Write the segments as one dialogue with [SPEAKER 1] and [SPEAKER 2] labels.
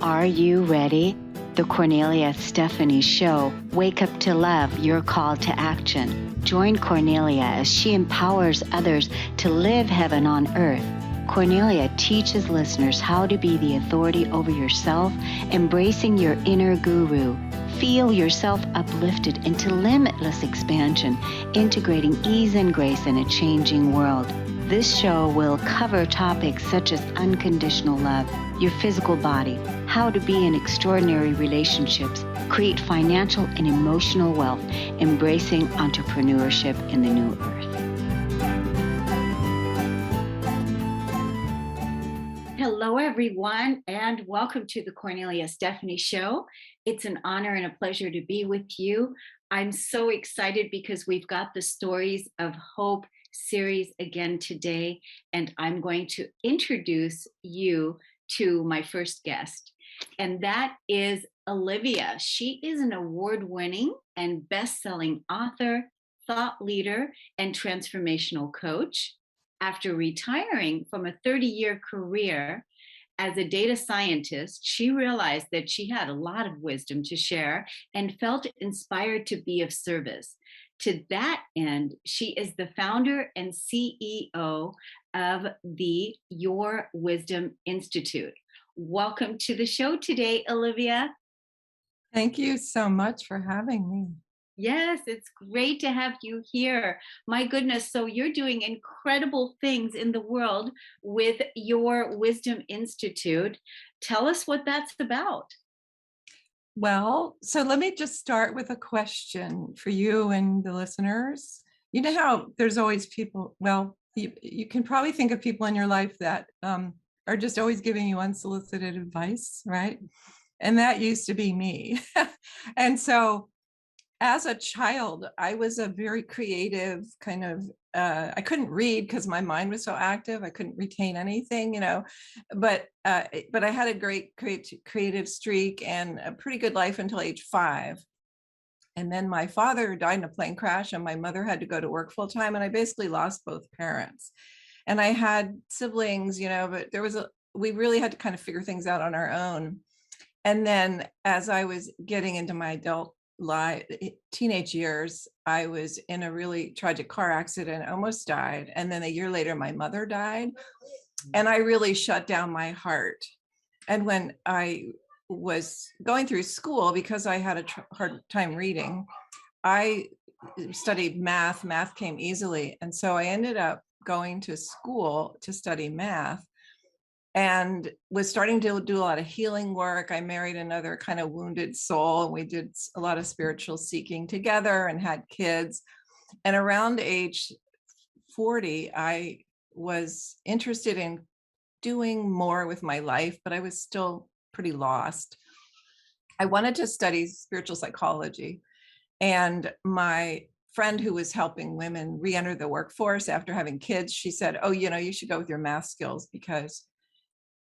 [SPEAKER 1] Are you ready? The Kornelia Stephanie Show. Wake up to love, your call to action. Join Kornelia as she empowers others to live heaven on earth. Kornelia teaches listeners how to be the authority over yourself, embracing your inner guru. Feel yourself uplifted into limitless expansion, integrating ease and grace in a changing world. This show will cover topics such as unconditional love, your physical body, how to be in extraordinary relationships, create financial and emotional wealth, embracing entrepreneurship in the new earth. Hello, everyone, and welcome to the Kornelia Stephanie Show. It's an honor and a pleasure to be with you. I'm so excited because we've got the Stories of Hope series again today, and I'm going to introduce you to my first guest, and that is Olivia. She is an award-winning and best-selling author, thought leader, and transformational coach. After retiring from a 30-year career as a data scientist, she realized that she had a lot of wisdom to share and felt inspired to be of service. To that end, she is the founder and CEO of the Your Wisdom Institute. Welcome to the show today, Olivia.
[SPEAKER 2] Thank you so much for having me.
[SPEAKER 1] Yes, it's great to have you here. My goodness, so you're doing incredible things in the world with Your Wisdom Institute. Tell us what that's about.
[SPEAKER 2] Well, so let me just start with a question for you and the listeners. You know how there's always people, well, you can probably think of people in your life that are just always giving you unsolicited advice, right? And that used to be me. And so as a child, I was a very creative kind of, I couldn't read because my mind was so active. I couldn't retain anything, but I had a great creative streak and a pretty good life until age 5. And then my father died in a plane crash and my mother had to go to work full time. And I basically lost both parents. And I had siblings, but we really had to kind of figure things out on our own. And then as I was getting into my adult teenage years, I was in a really tragic car accident, almost died. And then a year later, my mother died. And I really shut down my heart. And when I was going through school, because I had a hard time reading, I studied math. Math came easily. And so I ended up going to school to study math and was starting to do a lot of healing work. I married another kind of wounded soul, and we did a lot of spiritual seeking together and had kids. And around age 40, I was interested in doing more with my life, but I was still pretty lost. I wanted to study spiritual psychology, and my friend who was helping women re-enter the workforce after having kids, she said, oh, you should go with your math skills because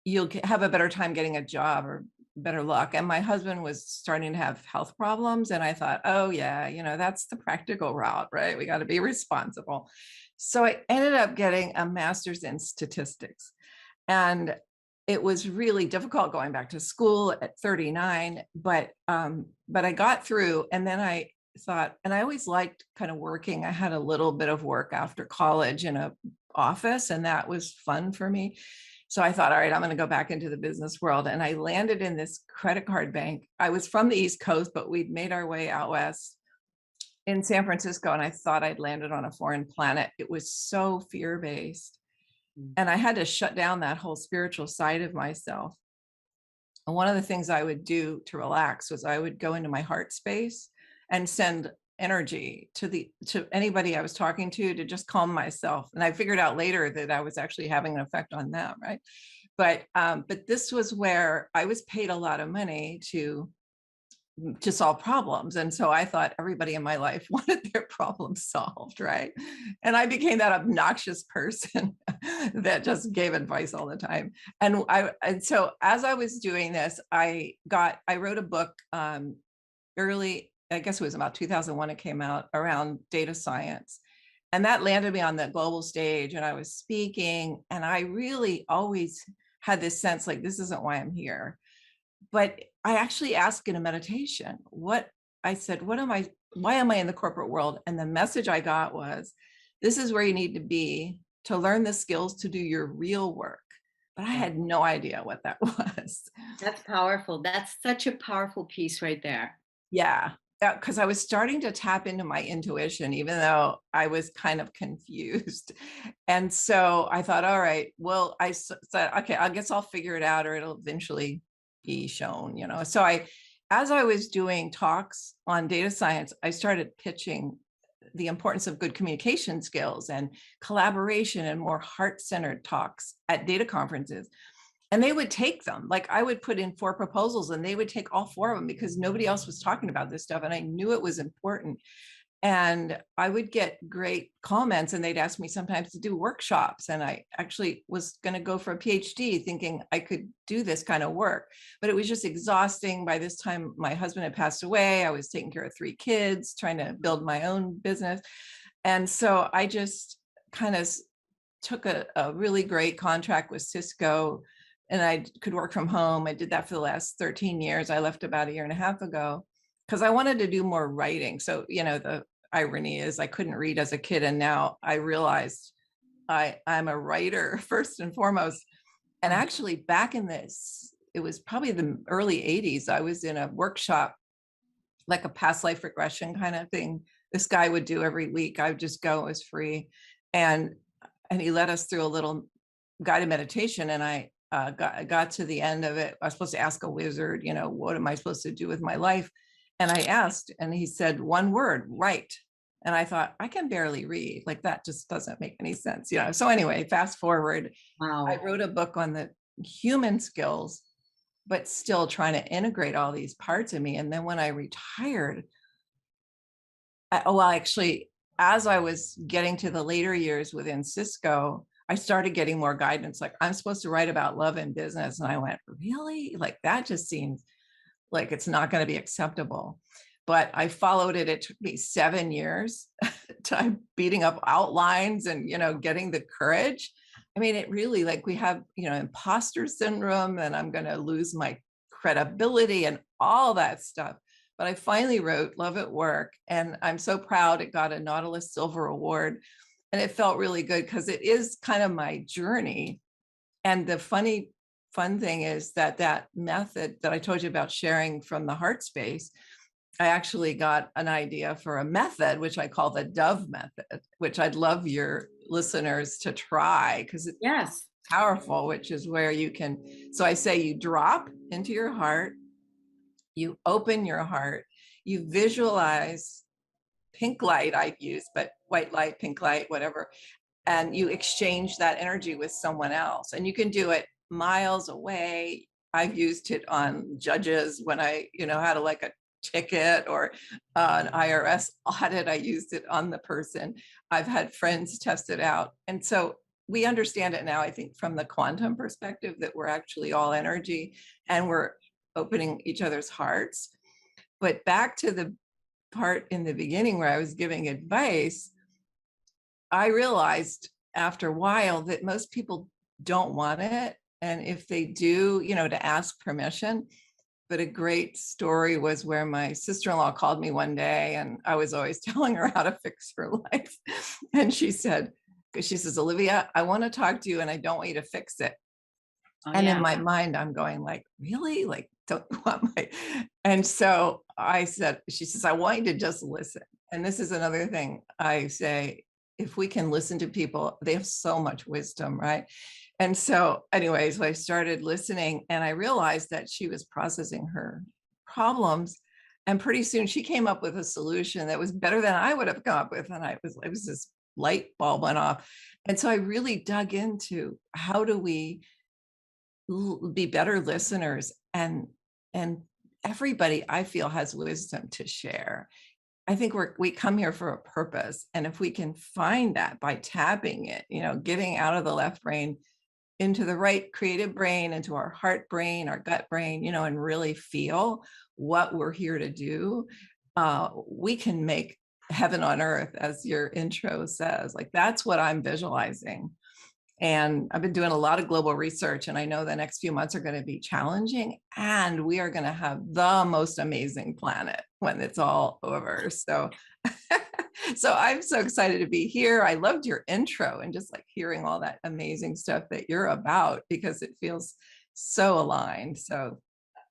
[SPEAKER 2] you'll have a better time getting a job or better luck. And my husband was starting to have health problems. And I thought, oh yeah, that's the practical route, right? We got to be responsible. So I ended up getting a master's in statistics. And it was really difficult going back to school at 39, but I got through. And then I thought, and I always liked kind of working. I had a little bit of work after college in an office, and that was fun for me. So I thought, all right, I'm going to go back into the business world. And I landed in this credit card bank. I was from the East Coast, but we'd made our way out west in San Francisco. And I thought I'd landed on a foreign planet. It was so fear-based. And I had to shut down that whole spiritual side of myself. And one of the things I would do to relax was I would go into my heart space and send energy to anybody I was talking to just calm myself. And I figured out later that I was actually having an effect on them, right? But this was where I was paid a lot of money to solve problems. And so I thought everybody in my life wanted their problems solved, right? And I became that obnoxious person that just gave advice all the time. And so as I was doing this, I wrote a book early I guess it was about 2001 it came out, around data science. And that landed me on the global stage and I was speaking, and I really always had this sense like, this isn't why I'm here. But I actually asked in a meditation, I said, why am I in the corporate world? And the message I got was, this is where you need to be to learn the skills to do your real work. But I
[SPEAKER 1] Wow,
[SPEAKER 2] had no idea what that was.
[SPEAKER 1] that's powerful. That's such a powerful piece right there.
[SPEAKER 2] Yeah, because I was starting to tap into my intuition, even though I was kind of confused. And so I thought, all right, well, said, okay, I guess I'll figure it out or it'll eventually be shown, you know. As I was doing talks on data science, I started pitching the importance of good communication skills and collaboration and more heart-centered talks at data conferences. And they would take them. Like I would put in 4 proposals and they would take all 4 of them because nobody else was talking about this stuff. And I knew it was important. And I would get great comments and they'd ask me sometimes to do workshops. And I actually was going to go for a PhD thinking I could do this kind of work, but it was just exhausting. By this time, my husband had passed away. I was taking care of 3 kids, trying to build my own business. And so I just kind of took a really great contract with Cisco and I could work from home. I did that for the last 13 years. I left about a year and a half ago because I wanted to do more writing. So, you know, the irony is I couldn't read as a kid. And now I realized I'm a writer first and foremost. And
[SPEAKER 1] Oh,
[SPEAKER 2] actually back in this, it was probably the early 80s, I was in a workshop, like a past life regression kind of thing. This guy would do every week. I would just go, it was free. And he led us through a little guided meditation. And I got to the end of it. I was supposed to ask a wizard, you know, what am I supposed to do with my life? And I asked, and he said, one word, write. And I thought, I can barely read. Like that just doesn't make any sense, you know. So anyway, fast forward, I
[SPEAKER 1] wow.
[SPEAKER 2] wrote a book on the human skills, but still trying to integrate all these parts of me. And then when I retired, actually, as I was getting to the later years within Cisco, I started getting more guidance. Like, I'm supposed to write about love and business. And I went, really? Like, that just seems like it's not going to be acceptable. But I followed it. It took me 7 years to beating up outlines and, you know, getting the courage. I mean, it really, like, we have, you know, imposter syndrome and I'm going to lose my credibility and all that stuff. But I finally wrote Love at Work, and I'm so proud it got a Nautilus Silver Award. And it felt really good because it is kind of my journey. And the fun thing is that that method that I told you about, sharing from the heart space, I actually got an idea for a method, which I call the Dove method, which I'd love your listeners to try because it's
[SPEAKER 1] Yes.
[SPEAKER 2] powerful, which is where you can. So I say you drop into your heart, you open your heart, you visualize pink light, I've used, but white light, pink light, whatever, and you exchange that energy with someone else. And you can do it miles away. I've used it on judges when I, you know, had like a ticket or an IRS audit. I used it on the person. I've had friends test it out. And so we understand it now, I think, from the quantum perspective that we're actually all energy and we're opening each other's hearts. But back to the part in the beginning where I was giving advice, I realized after a while that most people don't want it. And if they do, you know, to ask permission. But a great story was where my sister-in-law called me one day and I was always telling her how to fix her life. And she said, because she says, Olivia, I want to talk to you and I don't want you to fix it.
[SPEAKER 1] Oh,
[SPEAKER 2] And in
[SPEAKER 1] yeah.
[SPEAKER 2] my mind, I'm going like, really? Like, don't you want my, and so I said, she says, I want you to just listen. And this is another thing I say, if we can listen to people, they have so much wisdom, right? And so anyways, I started listening and I realized that she was processing her problems. And pretty soon she came up with a solution that was better than I would have come up with. And it was this light bulb went off. And so I really dug into how do we be better listeners, and everybody I feel has wisdom to share. I think we come here for a purpose, and if we can find that by tapping it, you know, getting out of the left brain into the right creative brain, into our heart brain, our gut brain, you know, and really feel what we're here to do, we can make heaven on earth, as your intro says. Like, that's what I'm visualizing. And I've been doing a lot of global research, and I know the next few months are going to be challenging, and we are going to have the most amazing planet when it's all over. So, so I'm so excited to be here. I loved your intro and just like hearing all that amazing stuff that you're about, because it feels so aligned. So,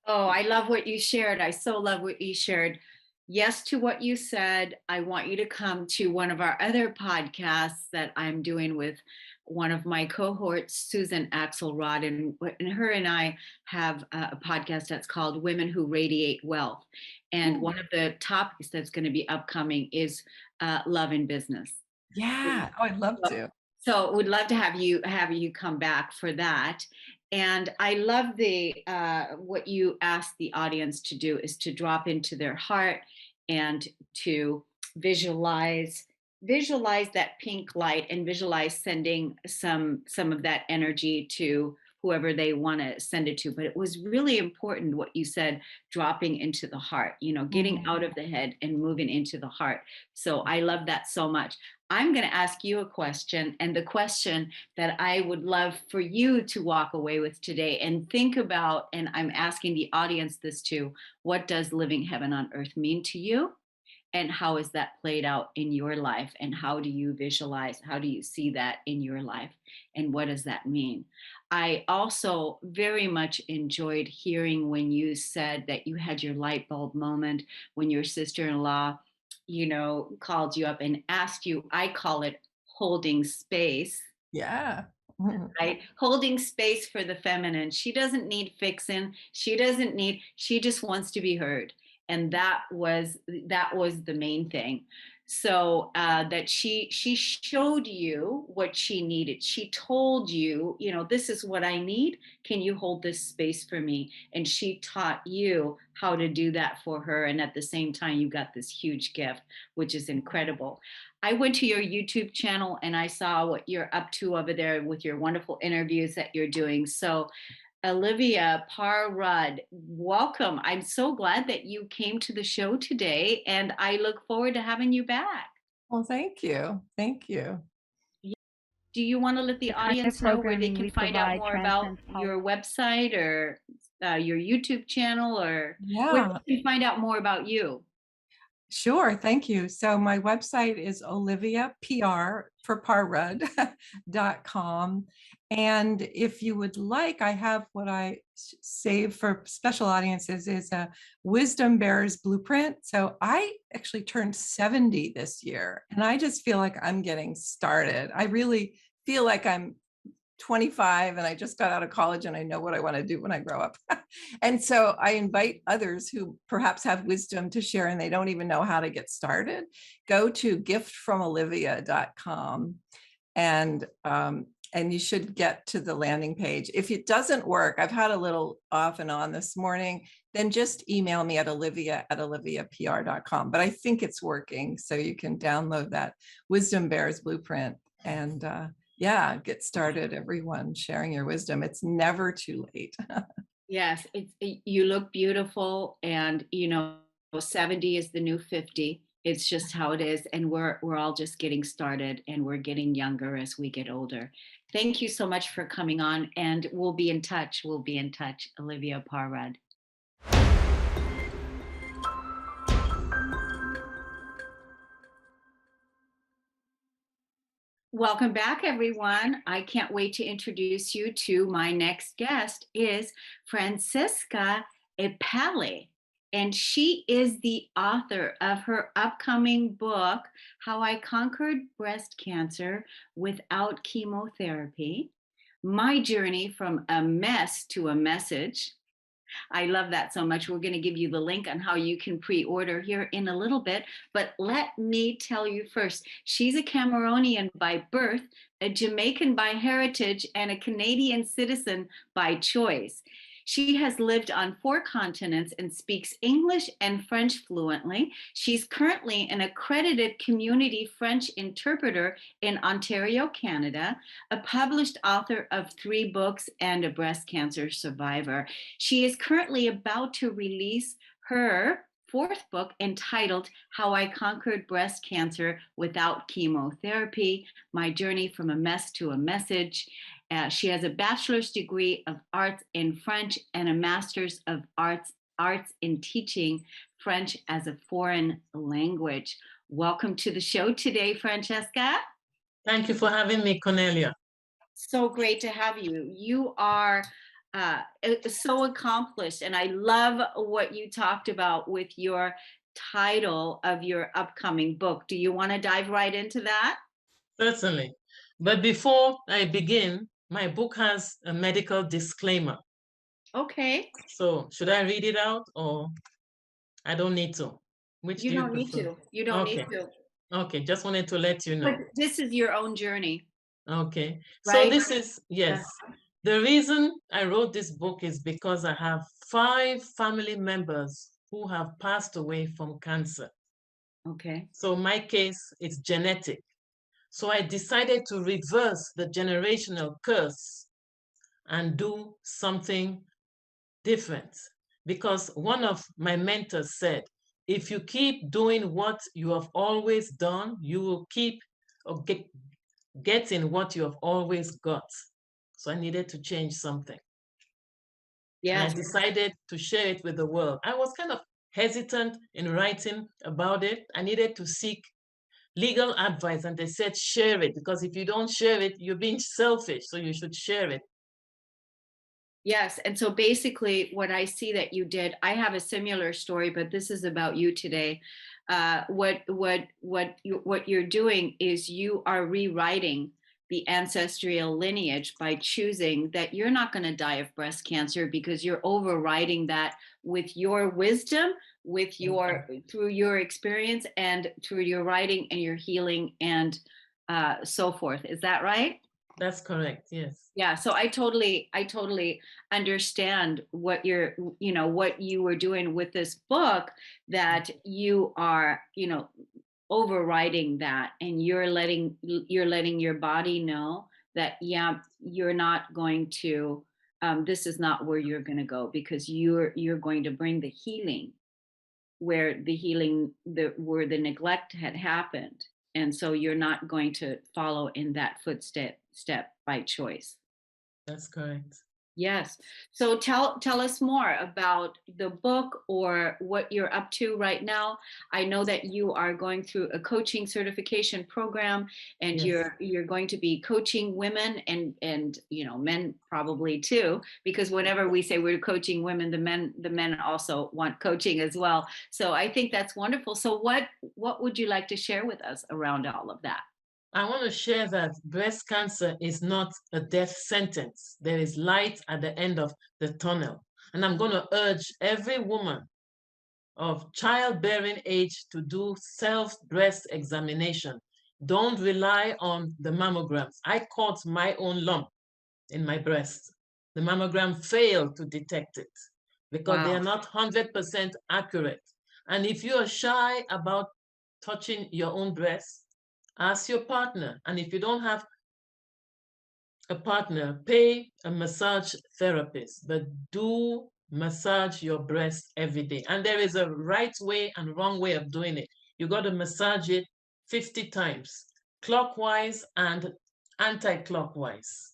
[SPEAKER 1] Oh, I love what you shared. I so love what you shared. Yes, to what you said. I want you to come to one of our other podcasts that I'm doing with one of my cohorts, Susan Axelrod, and her and I have a podcast that's called Women Who Radiate Wealth. And one of the topics that's going to be upcoming is love in business.
[SPEAKER 2] yeah, oh, I'd love to.
[SPEAKER 1] So would love to have you come back for that. And I love the what you asked the audience to do is to drop into their heart and to visualize that pink light and visualize sending some of that energy to whoever they want to send it to. But it was really important what you said, dropping into the heart, getting
[SPEAKER 2] Mhm.
[SPEAKER 1] out of the head and moving into the heart. So I love that so much. I'm going to ask you a question, and the question that I would love for you to walk away with today and think about, and I'm asking the audience this too: what does living heaven on earth mean to you? And how is that played out in your life? And how do you visualize? How do you see that in your life? And what does that mean? I also very much enjoyed hearing when you said that you had your light bulb moment when your sister in law, called you up and asked you. I call it holding space,
[SPEAKER 2] Yeah. Mhm.
[SPEAKER 1] right? Holding space for the feminine. She doesn't need fixing. She just wants to be heard. And that was the main thing. So that she showed you what she needed. She told you, this is what I need. Can you hold this space for me? And she taught you how to do that for her. And at the same time, you got this huge gift, which is incredible. I went to your YouTube channel and I saw what you're up to over there with your wonderful interviews that you're doing. So, Olivia Parr-Rud, welcome. I'm so glad that you came to the show today, and I look forward to having you back.
[SPEAKER 2] Well, thank you. Thank you.
[SPEAKER 1] Do you want to let the
[SPEAKER 3] The kind of
[SPEAKER 1] audience know where they
[SPEAKER 3] programming
[SPEAKER 1] can
[SPEAKER 3] we
[SPEAKER 1] find out
[SPEAKER 3] provide
[SPEAKER 1] more about
[SPEAKER 3] transcends
[SPEAKER 1] your
[SPEAKER 3] politics.
[SPEAKER 1] website or your YouTube channel, or where
[SPEAKER 2] Yeah.
[SPEAKER 1] they can find out more about you?
[SPEAKER 2] Sure, thank you. So my website is Olivia PR for Parrud.com. And if you would like, I have what I save for special audiences is a Wisdom Bearers Blueprint. So I actually turned 70 this year, and I just feel like I'm getting started. I really feel like I'm 25 and I just got out of college and I know what I want to do when I grow up. And so I invite others who perhaps have wisdom to share and they don't even know how to get started. Go to giftfromolivia.com and you should get to the landing page. If it doesn't work, I've had a little off and on this morning, then just email me at olivia@oliviapr.com. But I think it's working. So you can download that Wisdom Bears Blueprint and yeah, get started, everyone, sharing your wisdom. It's never too late.
[SPEAKER 1] Yes, you look beautiful, and 70 is the new 50. It's just how it is, and we're all just getting started, and we're getting younger as we get older. Thank you so much for coming on, and we'll be in touch. We'll be in touch, Olivia Parr-Rud. Welcome back, everyone. I can't wait to introduce you to my next guest is Francisca Epale. And she is the author of her upcoming book, How I Conquered Breast Cancer Without Chemotherapy: My Journey from a Mess to a Message. I love that so much. We're going to give you the link on how you can pre order here in a little bit. But let me tell you first, she's a Cameroonian by birth, a Jamaican by heritage, and a Canadian citizen by choice. She has lived on 4 continents and speaks English and French fluently. She's currently an accredited community French interpreter in Ontario, Canada, a published author of 3 books, and a breast cancer survivor. She is currently about to release her fourth book entitled How I Conquered Breast Cancer Without Chemotherapy: My Journey from a Mess to a Message. She has a bachelor's degree of arts in French and a master's of arts in teaching French as a foreign language. Welcome to the show today, Francesca.
[SPEAKER 3] Thank you for having me, Cornelia.
[SPEAKER 1] So great to have you. You are so accomplished, and I love what you talked about with your title of your upcoming book. Do you want to dive right into that?
[SPEAKER 3] Certainly. But before I begin, my book has a medical disclaimer.
[SPEAKER 1] Okay.
[SPEAKER 3] So should I read it out or I don't need to? Which
[SPEAKER 1] You
[SPEAKER 3] do you
[SPEAKER 1] don't need
[SPEAKER 3] prefer?
[SPEAKER 1] to. You don't need
[SPEAKER 3] Okay.
[SPEAKER 1] to.
[SPEAKER 3] Okay. Just wanted to let you
[SPEAKER 1] But
[SPEAKER 3] know.
[SPEAKER 1] this is your own journey,
[SPEAKER 3] Okay. So
[SPEAKER 1] right?
[SPEAKER 3] this is, yes. The reason I wrote this book is because I have 5 family members who have passed away from cancer.
[SPEAKER 1] Okay.
[SPEAKER 3] So my case, it's genetic. So I decided to reverse the generational curse and do something different. Because one of my mentors said, if you keep doing what you have always done, you will keep getting what you have always got. So I needed to change something. And I
[SPEAKER 1] Yes.
[SPEAKER 3] decided to share it with the world. I was kind of hesitant in writing about it. I needed to seek legal advice, and they said share it, because if you don't share it, you're being selfish, so you should share it.
[SPEAKER 1] Yes. And so basically, what I see that you did, I have a similar story, but this is about you today. What you're doing is you are rewriting the ancestral lineage by choosing that you're not going to die of breast cancer, because you're overriding that with your wisdom, with your through your experience and through your writing and your healing and so forth. Is that right?
[SPEAKER 3] That's correct, yes.
[SPEAKER 1] Yeah, so I totally understand what what you were doing with this book, that you are, overriding that, and you're letting your body know that, yeah, you're not going to this is not where you're going to go, because you're going to bring the healing where the neglect had happened, and so you're not going to follow in that footstep by choice.
[SPEAKER 3] That's correct.
[SPEAKER 1] Yes. So tell us more about the book or what you're up to right now. I know that you are going through a coaching certification program, and
[SPEAKER 3] Yes.
[SPEAKER 1] you're going to be coaching women and men probably too, because whenever we say we're coaching women, the men also want coaching as well. So I think that's wonderful. So what would you like to share with us around all of that?
[SPEAKER 3] I want to share that breast cancer is not a death sentence. There is light at the end of the tunnel. And I'm going to urge every woman of childbearing age to do self-breast examination. Don't rely on the mammograms. I caught my own lump in my breast. The mammogram failed to detect it because they
[SPEAKER 1] Wow.
[SPEAKER 3] are not 100% accurate. And if you are shy about touching your own breast, ask your partner. And if you don't have a partner, pay a massage therapist, but do massage your breast every day. And there is a right way and wrong way of doing it. You got to massage it 50 times, clockwise and anti-clockwise.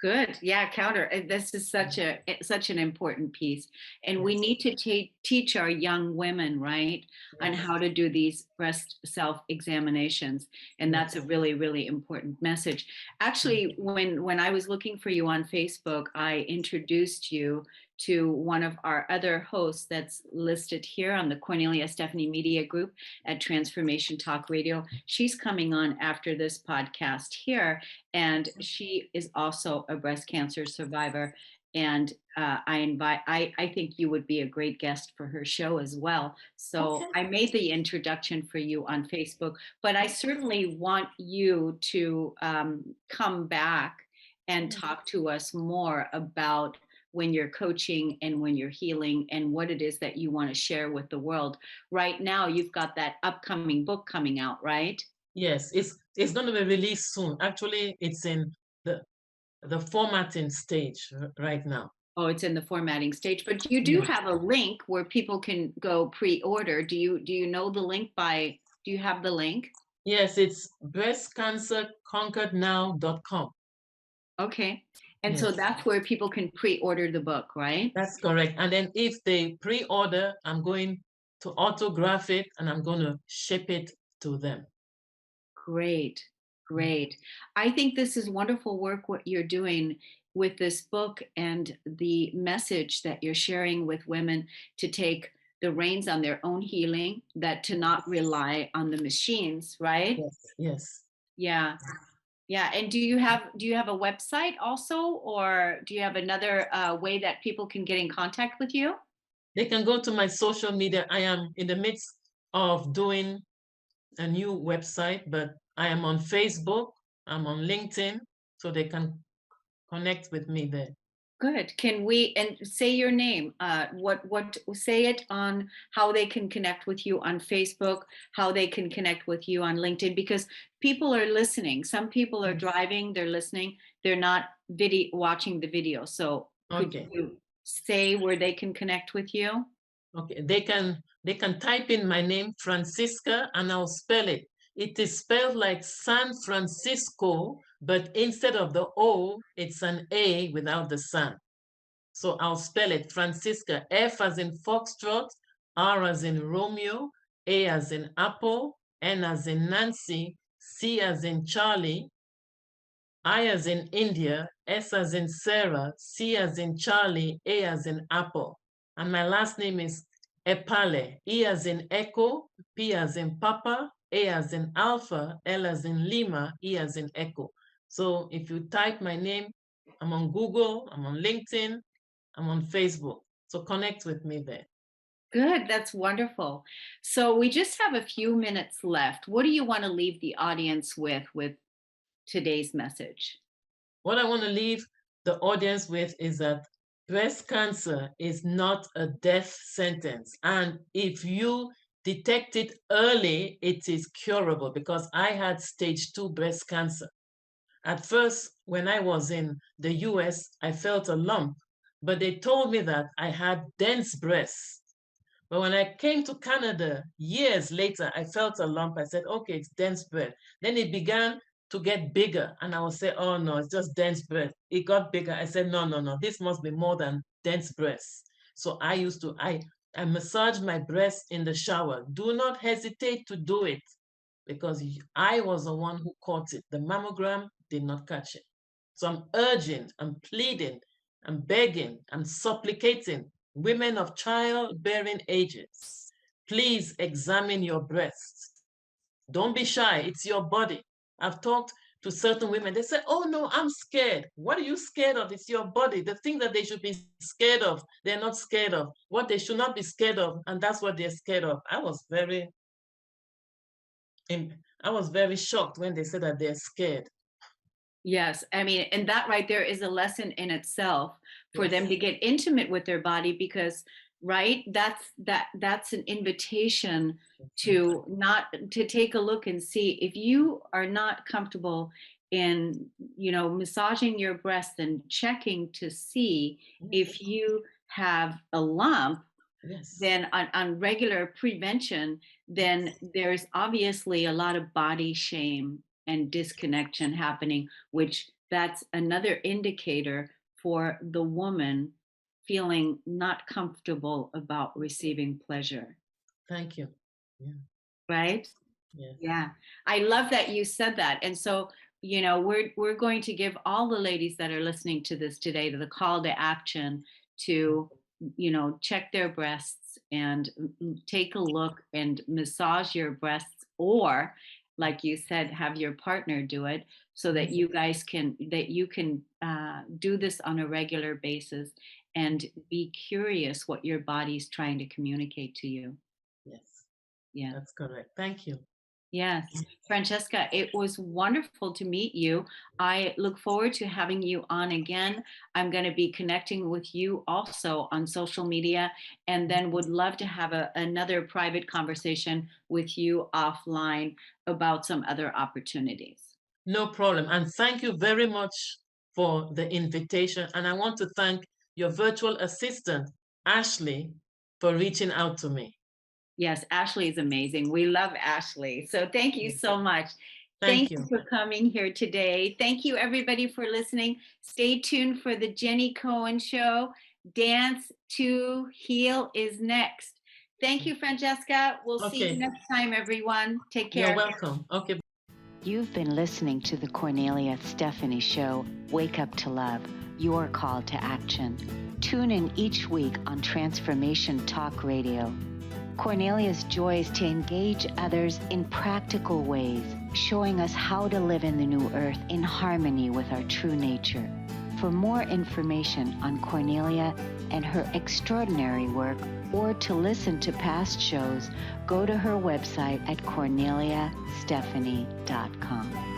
[SPEAKER 1] Good. Yeah, counter. This is such an important piece, and we need to teach our young women, right, on
[SPEAKER 3] Yes.
[SPEAKER 1] how to do these breast self examinations, and that's a
[SPEAKER 3] Yes.
[SPEAKER 1] really important message. Actually, when I was looking for you on Facebook, I introduced you to one of our other hosts that's listed here on the Cornelia Stephanie Media Group at Transformation Talk Radio. She's coming on after this podcast here, and she is also a breast cancer survivor. And I think you would be a great guest for her show as well. So
[SPEAKER 3] Okay.
[SPEAKER 1] I made the introduction for you on Facebook, but I certainly want you to come back and talk to us more about when you're coaching and when you're healing and what it is that you want to share with the world. Right now, you've got that upcoming book coming out, right?
[SPEAKER 3] Yes, it's going to be released soon. Actually, it's in the formatting stage right now.
[SPEAKER 1] Oh, it's in the formatting stage, but you do
[SPEAKER 3] Yes.
[SPEAKER 1] have a link where people can go pre-order. Do you know the link by, do you have the link?
[SPEAKER 3] Yes, it's breastcancerconquerednow.com.
[SPEAKER 1] Okay. And so
[SPEAKER 3] Yes,
[SPEAKER 1] that's where people can pre-order the book, right?
[SPEAKER 3] that's correct. And then if they pre-order, I'm going to autograph it and I'm going to ship it to them.
[SPEAKER 1] Great. Great. I think this is wonderful work what you're doing with this book and the message that you're sharing with women to take the reins on their own healing, that to not rely on the machines, right?
[SPEAKER 3] Yes, yes.
[SPEAKER 1] Yeah. Yeah, and do you have a website also, or do you have another way that people can get in contact with you?
[SPEAKER 3] They can go to my social media. I am in the midst of doing a new website, but I am on Facebook, I'm on LinkedIn, so they can connect with me there.
[SPEAKER 1] Good. Can we and say your name? What say it on how they can connect with you on Facebook, how they can connect with you on LinkedIn, because people are listening. Some people are
[SPEAKER 3] Yes.
[SPEAKER 1] driving, they're listening, they're not video watching the video. So could
[SPEAKER 3] Okay.
[SPEAKER 1] you say where they can connect with you?
[SPEAKER 3] Okay. They can type in my name, Francisca, and I'll spell it. It is spelled like San Francisco, but instead of the O, it's an A without the San. So I'll spell it Francisca, F as in Foxtrot, R as in Romeo, A as in Apple, N as in Nancy, C as in Charlie, I as in India, S as in Sarah, C as in Charlie, A as in Apple. And my last name is Epale, E as in Echo, P as in Papa, A as in Alpha, L as in Lima, E as in Echo. So if you type my name, I'm on Google, I'm on LinkedIn, I'm on Facebook. So connect with me there.
[SPEAKER 1] Good. That's wonderful. So we just have a few minutes left. What do you want to leave the audience with today's message?
[SPEAKER 3] What I want to leave the audience with is that breast cancer is not a death sentence. And if you detect it early, it is curable, because I had stage 2 breast cancer. At first, when I was in the US, I felt a lump, but they told me that I had dense breasts. But when I came to Canada years later, I felt a lump. I said, okay, it's dense breast. Then it began to get bigger. And I would say, oh no, it's just dense breast. It got bigger. I said, no, no, no, this must be more than dense breast. So I massage my breast in the shower. Do not hesitate to do it, because I was the one who caught it. The mammogram did not catch it. So I'm urging, I'm pleading, I'm begging, I'm supplicating women of childbearing ages, please examine your breasts. Don't be shy, it's your body. I've talked to certain women, they say, oh no, I'm scared. What are you scared of? It's your body. The thing that they should be scared of, they're not scared of. What they should not be scared of, and that's what they're scared of. I was very shocked when they said that they're scared.
[SPEAKER 1] Yes, I mean, and that right there is a lesson in itself for them
[SPEAKER 3] Yes.
[SPEAKER 1] to get intimate with their body, because right, that's an invitation to not to take a look and see if you are not comfortable in, massaging your breast and checking to see
[SPEAKER 3] Yes.
[SPEAKER 1] if you have a lump,
[SPEAKER 3] Yes.
[SPEAKER 1] then on regular prevention, then there's obviously a lot of body shame and disconnection happening, which that's another indicator for the woman feeling not comfortable about receiving pleasure,
[SPEAKER 3] Thank you. Yeah.
[SPEAKER 1] right?
[SPEAKER 3] Yes.
[SPEAKER 1] Yeah, I love that you said that. And so, we're going to give all the ladies that are listening to this today the call to action to, check their breasts and take a look and massage your breasts, or like you said, have your partner do it, so that
[SPEAKER 3] Yes.
[SPEAKER 1] you can do this on a regular basis and be curious what your body's trying to communicate to you.
[SPEAKER 3] Yes.
[SPEAKER 1] Yeah.
[SPEAKER 3] That's correct. Thank you.
[SPEAKER 1] Yes, Francesca, it was wonderful to meet you. I look forward to having you on again. I'm going to be connecting with you also on social media, and then would love to have another private conversation with you offline about some other opportunities.
[SPEAKER 3] No problem. And thank you very much for the invitation. And I want to thank your virtual assistant, Ashley, for reaching out to me.
[SPEAKER 1] Yes, Ashley is amazing. We love Ashley. So thank you so much.
[SPEAKER 3] Thank
[SPEAKER 1] Thank you
[SPEAKER 3] you.
[SPEAKER 1] for coming here today. Thank you, everybody, for listening. Stay tuned for the Jenny Cohen Show. Dance to Heal is next. Thank you, Francesca. We'll see you
[SPEAKER 3] Okay.
[SPEAKER 1] next time, everyone. Take care.
[SPEAKER 3] You're welcome. Okay.
[SPEAKER 1] You've been listening to the Kornelia Stephanie Show, Wake Up to Love, your call to action. Tune in each week on Transformation Talk Radio. Kornelia's joy is to engage others in practical ways, showing us how to live in the new earth in harmony with our true nature. For more information on Kornelia and her extraordinary work, or to listen to past shows, go to her website at korneliastephanie.com.